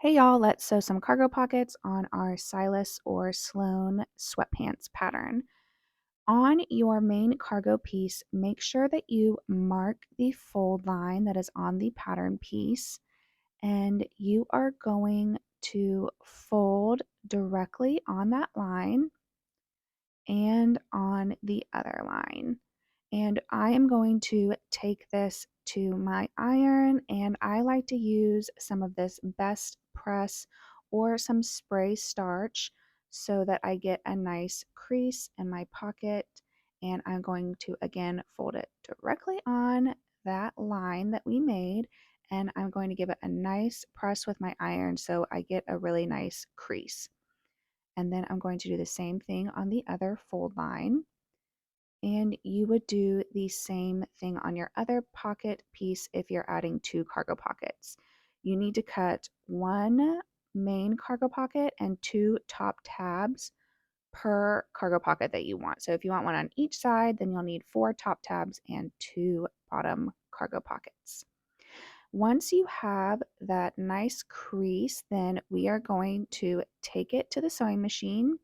Hey y'all, let's sew some cargo pockets on our Silas or Sloan sweatpants pattern. On your main cargo piece, make sure that you mark the fold line that is on the pattern piece, and you are going to fold directly on that line and on the other line. And I am going to take this to my iron, and I like to use some of this Best Press or some spray starch so that I get a nice crease in my pocket. And I'm going to again fold it directly on that line that we made, and I'm going to give it a nice press with my iron so I get a really nice crease. And then I'm going to do the same thing on the other fold line. And you would do the same thing on your other pocket piece if you're adding two cargo pockets. You need to cut one main cargo pocket and two top tabs per cargo pocket that you want. So if you want one on each side, then you'll need four top tabs and two bottom cargo pockets. Once you have that nice crease, then we are going to take it to the sewing machine.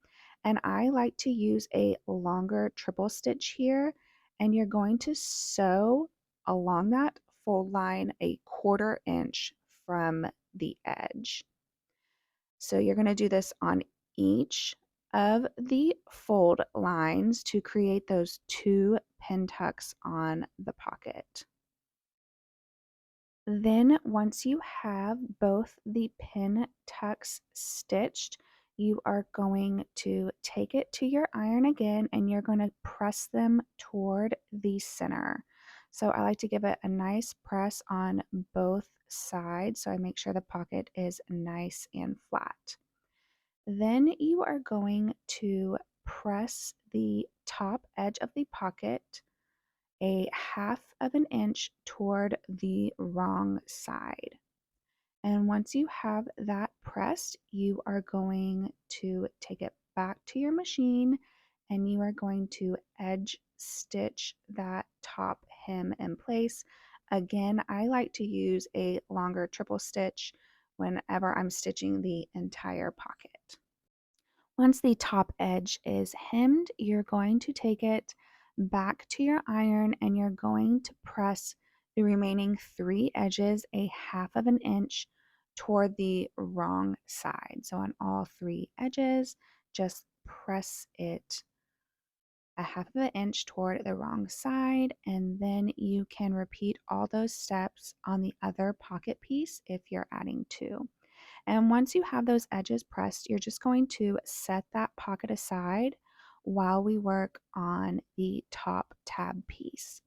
And I like to use a longer triple stitch here. And you're going to sew along that fold line a 1/4 inch from the edge. So you're going to do this on each of the fold lines to create those two pin tucks on the pocket. Then once you have both the pin tucks stitched, you are going to take it to your iron again and you're going to press them toward the center. So I like to give it a nice press on both sides so I make sure the pocket is nice and flat. Then you are going to press the top edge of the pocket a 1/2 inch toward the wrong side. And once you have that pressed, you are going to take it back to your machine and you are going to edge stitch that top hem in place. Again, I like to use a longer triple stitch whenever I'm stitching the entire pocket. Once the top edge is hemmed, you're going to take it back to your iron and you're going to press the remaining 3 edges a 1/2 inch toward the wrong side. So on all 3 edges, just press it a 1/2 inch toward the wrong side, and then you can repeat all those steps on the other pocket piece if you're adding 2. And once you have those edges pressed, you're just going to set that pocket aside while we work on the top tab piece.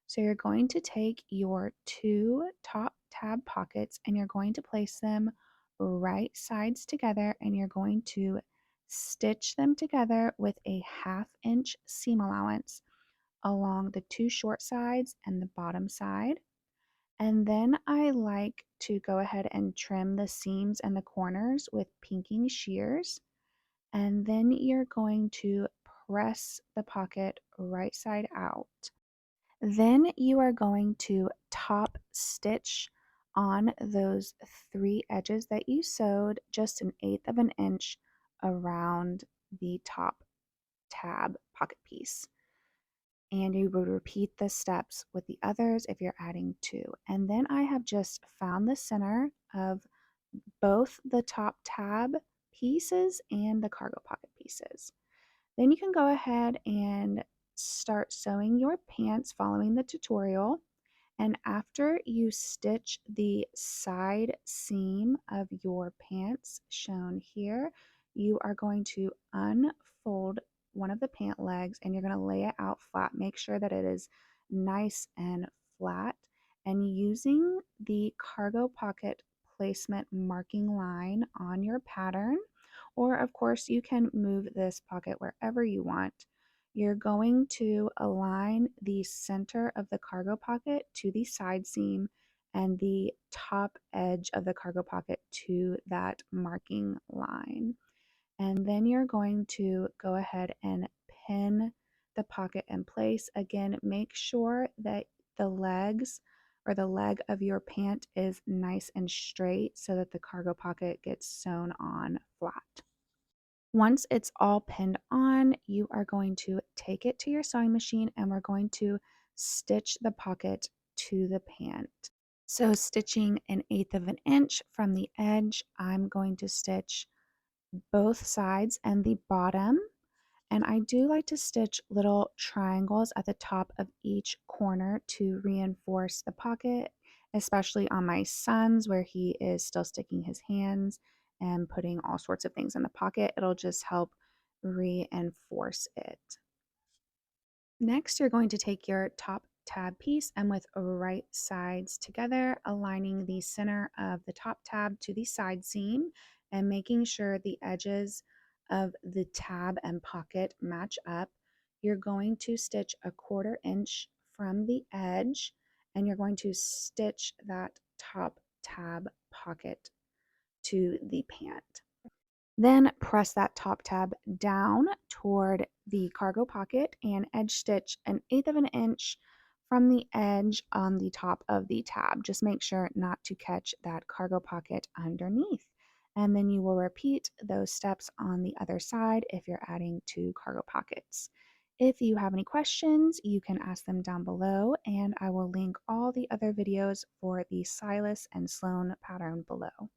So you're going to take your 2 top tab pockets and you're going to place them right sides together and you're going to stitch them together with a 1/2 inch seam allowance along the 2 short sides and the bottom side. And then I like to go ahead and trim the seams and the corners with pinking shears. And then you're going to press the pocket right side out. Then you are going to top stitch on those 3 edges that you sewed just 1/8 inch around the top tab pocket piece. And you would repeat the steps with the others if you're adding 2. And then I have just found the center of both the top tab pieces and the cargo pocket pieces. Then you can go ahead and start sewing your pants following the tutorial. And after you stitch the side seam of your pants shown here, you are going to unfold one of the pant legs and you're going to lay it out flat. Make sure that it is nice and flat. And using the cargo pocket placement marking line on your pattern, or of course you can move this pocket wherever you want, you're going to align the center of the cargo pocket to the side seam and the top edge of the cargo pocket to that marking line. And then you're going to go ahead and pin the pocket in place. Again, make sure that the legs or the leg of your pant is nice and straight so that the cargo pocket gets sewn on flat. Once it's all pinned on, you are going to take it to your sewing machine and we're going to stitch the pocket to the pant. So stitching 1/8 of an inch from the edge, I'm going to stitch both sides and the bottom. And I do like to stitch little triangles at the top of each corner to reinforce the pocket, especially on my son's where he is still sticking his hands and putting all sorts of things in the pocket. It'll just help reinforce it. Next, you're going to take your top tab piece and with right sides together, aligning the center of the top tab to the side seam and making sure the edges of the tab and pocket match up. You're going to stitch 1/4 inch from the edge and you're going to stitch that top tab pocket to the pant. Then press that top tab down toward the cargo pocket and edge stitch 1/8 of an inch from the edge on the top of the tab. Just make sure not to catch that cargo pocket underneath. And then you will repeat those steps on the other side if you're adding 2 cargo pockets. If you have any questions, you can ask them down below, and I will link all the other videos for the Silas and Sloan pattern below.